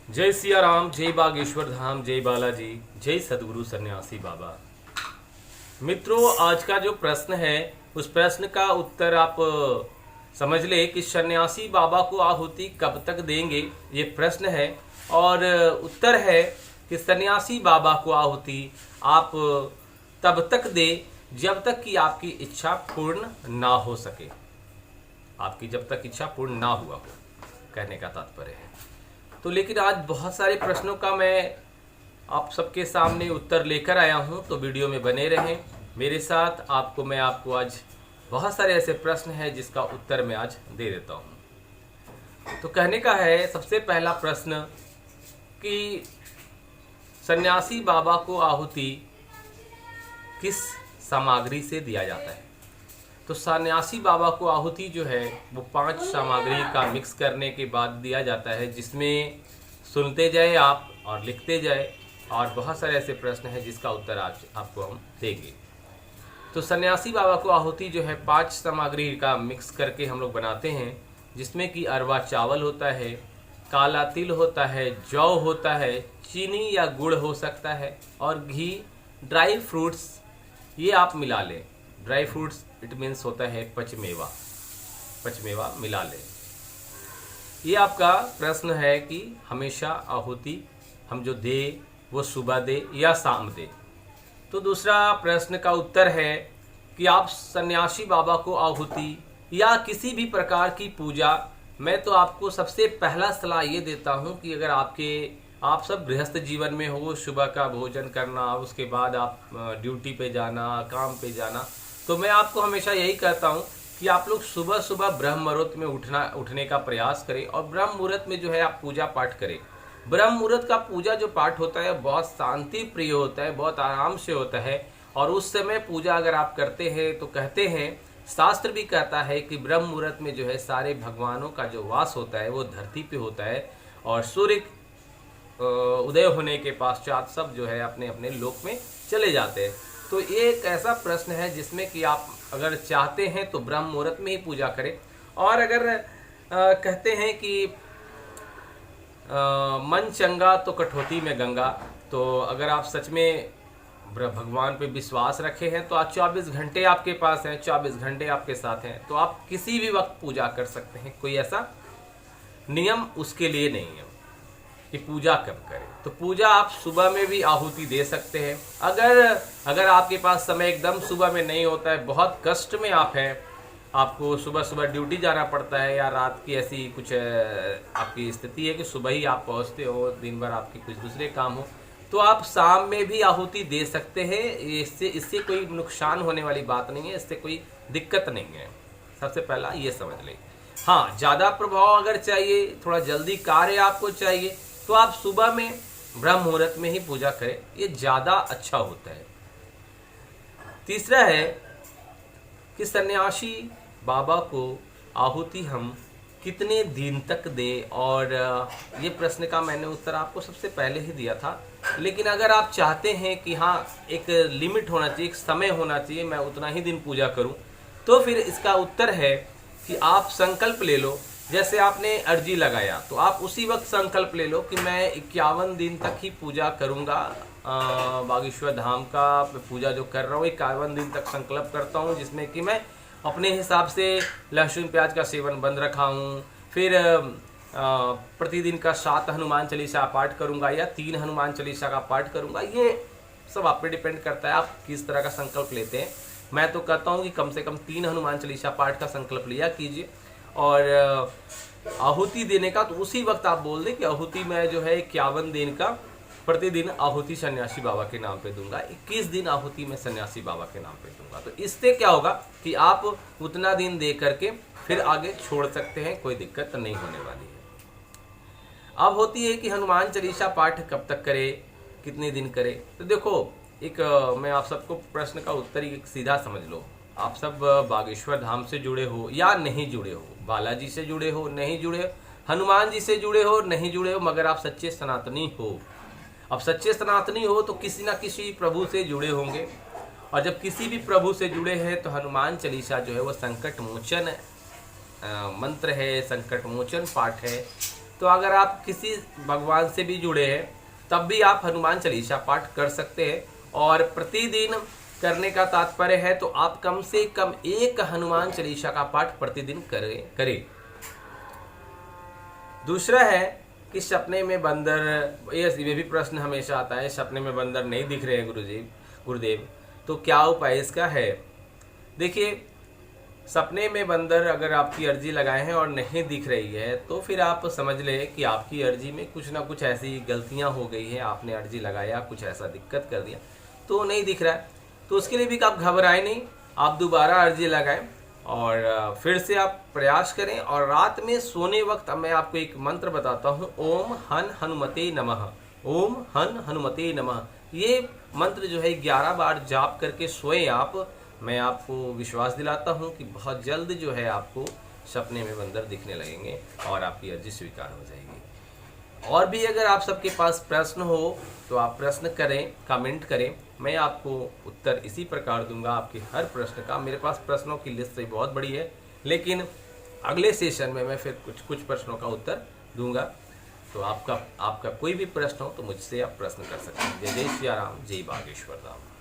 जय सिया राम, जय बागेश्वर धाम, जय बालाजी, जय सदगुरु सन्यासी बाबा। मित्रों, आज का जो प्रश्न है उस प्रश्न का उत्तर आप समझ ले कि सन्यासी बाबा को आहुति कब तक देंगे, ये प्रश्न है। और उत्तर है कि सन्यासी बाबा को आहुति आप तब तक दे जब तक कि आपकी इच्छा पूर्ण ना हो सके। आपकी जब तक इच्छा पूर्ण ना हुआ हो, कहने का तात्पर्य है। तो लेकिन आज बहुत सारे प्रश्नों का मैं आप सबके सामने उत्तर लेकर आया हूं, तो वीडियो में बने रहें मेरे साथ। मैं आपको आज बहुत सारे ऐसे प्रश्न हैं जिसका उत्तर मैं आज दे देता हूं। तो कहने का है सबसे पहला प्रश्न कि सन्यासी बाबा को आहुति किस सामग्री से दिया जाता है। तो सन्यासी बाबा को आहुति जो है वो 5 सामग्री का मिक्स करने के बाद दिया जाता है, जिसमें सुनते जाए आप और लिखते जाए। और बहुत सारे ऐसे प्रश्न हैं जिसका उत्तर आज आपको हम देंगे। तो सन्यासी बाबा को आहुति जो है 5 सामग्री का मिक्स करके हम लोग बनाते हैं, जिसमें कि अरवा चावल होता है, काला तिल होता है, जौ होता है, चीनी या गुड़ हो सकता है, और घी, ड्राई फ्रूट्स ये आप मिला लें। ड्राई फ्रूट्स इट मीन्स होता है पचमेवा मिला लें। ये आपका प्रश्न है कि हमेशा आहुति हम जो दे वो सुबह दे या शाम दे। तो दूसरा प्रश्न का उत्तर है कि आप सन्यासी बाबा को आहुति या किसी भी प्रकार की पूजा, मैं तो आपको सबसे पहला सलाह ये देता हूँ कि अगर आप सब गृहस्थ जीवन में हो, सुबह का भोजन करना, उसके बाद आप ड्यूटी पे जाना, काम पे जाना, तो मैं आपको हमेशा यही कहता हूँ कि आप लोग सुबह सुबह ब्रह्म मुहूर्त में उठने का प्रयास करें और ब्रह्म मुहूर्त में जो है आप पूजा पाठ करें। ब्रह्म मुहूर्त का पूजा जो पाठ होता है बहुत शांति प्रिय होता है, बहुत आराम से होता है। और उस समय पूजा अगर आप करते हैं तो कहते हैं, शास्त्र भी कहता है कि ब्रह्म मुहूर्त में जो है सारे भगवानों का जो वास होता है वो धरती पे होता है, और सूर्य उदय होने के पश्चात सब जो है अपने अपने लोक में चले जाते हैं। तो ये एक ऐसा प्रश्न है जिसमें कि आप अगर चाहते हैं तो ब्रह्म मुहूर्त में ही पूजा करें। और अगर कहते हैं कि मन चंगा तो कठौती में गंगा, तो अगर आप सच में भगवान पे विश्वास रखे हैं तो आज 24 घंटे आपके पास हैं, 24 घंटे आपके साथ हैं, तो आप किसी भी वक्त पूजा कर सकते हैं। कोई ऐसा नियम उसके लिए नहीं है कि पूजा कब करें। तो पूजा आप सुबह में भी आहुति दे सकते हैं। अगर आपके पास समय एकदम सुबह में नहीं होता है, बहुत कष्ट में आप हैं, आपको सुबह सुबह ड्यूटी जाना पड़ता है, या रात की ऐसी कुछ आपकी स्थिति है कि सुबह ही आप पहुंचते हो, दिन भर आपके कुछ दूसरे काम हो, तो आप शाम में भी आहुति दे सकते हैं। इससे कोई नुकसान होने वाली बात नहीं है, इससे कोई दिक्कत नहीं है। सबसे पहला ये समझ लें। हाँ, ज़्यादा प्रभाव अगर चाहिए, थोड़ा जल्दी कार्य आपको चाहिए, तो आप सुबह में ब्रह्म मुहूर्त में ही पूजा करें, ये ज़्यादा अच्छा होता है। तीसरा है कि सन्यासी बाबा को आहुति हम कितने दिन तक दें, और ये प्रश्न का मैंने उत्तर आपको सबसे पहले ही दिया था। लेकिन अगर आप चाहते हैं कि हाँ एक लिमिट होना चाहिए, एक समय होना चाहिए, मैं उतना ही दिन पूजा करूं, तो फिर इसका उत्तर है कि आप संकल्प ले लो। जैसे आपने अर्जी लगाया तो आप उसी वक्त संकल्प ले लो कि मैं 51 दिन तक ही पूजा करूंगा, बागेश्वर धाम का पूजा जो कर रहा हूँ 51 दिन तक संकल्प करता हूँ, जिसमें कि मैं अपने हिसाब से लहसुन प्याज का सेवन बंद रखा हूँ। फिर प्रतिदिन का 7 हनुमान चालीसा पाठ करूँगा या 3 हनुमान चालीसा का पाठ करूँगा। ये सब आप पे डिपेंड करता है आप किस तरह का संकल्प लेते हैं। मैं तो कहता हूँ कि कम से कम 3 हनुमान चालीसा पाठ का संकल्प लिया कीजिए। और आहुति देने का तो उसी वक्त आप बोल दें कि आहुति मैं जो है 51 दिन का प्रतिदिन आहुति सन्यासी बाबा के नाम पे दूंगा, 21 दिन आहुति मैं सन्यासी बाबा के नाम पे दूंगा। तो इससे क्या होगा कि आप उतना दिन दे करके फिर आगे छोड़ सकते हैं, कोई दिक्कत नहीं होने वाली है। अब होती है कि हनुमान चालीसा पाठ कब तक करे, कितने दिन करे। तो देखो, एक मैं आप सबको प्रश्न का उत्तर ही सीधा समझ लो। आप सब बागेश्वर धाम से जुड़े हो या नहीं जुड़े हो, बालाजी से जुड़े हो नहीं जुड़े हो, हनुमान जी से जुड़े हो नहीं जुड़े हो, मगर आप सच्चे सनातनी हो। अब सच्चे सनातनी हो तो किसी ना किसी प्रभु से जुड़े होंगे, और जब किसी भी प्रभु से जुड़े हैं तो हनुमान चालीसा जो है वो संकट मोचन मंत्र है, संकट मोचन पाठ है। तो अगर आप किसी भगवान से भी जुड़े हैं तब भी आप हनुमान चालीसा पाठ कर सकते हैं। और प्रतिदिन करने का तात्पर्य है तो आप कम से कम एक हनुमान चालीसा का पाठ प्रतिदिन करें। दूसरा है कि सपने में बंदर, ये भी प्रश्न हमेशा आता है, सपने में बंदर नहीं दिख रहे हैं गुरुदेव, तो क्या उपाय इसका है? देखिए, सपने में बंदर अगर आपकी अर्जी लगाए हैं और नहीं दिख रही है तो फिर आप समझ लें कि आपकी अर्जी में कुछ ना कुछ ऐसी गलतियां हो गई हैं, आपने अर्जी लगाया, कुछ ऐसा दिक्कत कर दिया तो नहीं दिख रहा है। तो उसके लिए भी आप घबराएं नहीं, आप दोबारा अर्जी लगाएं और फिर से आप प्रयास करें। और रात में सोने वक्त मैं आपको एक मंत्र बताता हूँ, ओम हन हनुमते नमः, ओम हन हनुमते नमः। ये मंत्र जो है 11 बार जाप करके सोए आप। मैं आपको विश्वास दिलाता हूँ कि बहुत जल्द जो है आपको सपने में बंदर दिखने लगेंगे और आपकी अर्जी स्वीकार हो जाएगी। और भी अगर आप सबके पास प्रश्न हो तो आप प्रश्न करें, कमेंट करें, मैं आपको उत्तर इसी प्रकार दूंगा आपके हर प्रश्न का। मेरे पास प्रश्नों की लिस्ट से बहुत बड़ी है, लेकिन अगले सेशन में मैं फिर कुछ प्रश्नों का उत्तर दूंगा। तो आपका कोई भी प्रश्न हो तो मुझसे आप प्रश्न कर सकते हैं। जय जय सिया राम, जय बागेश्वर धाम।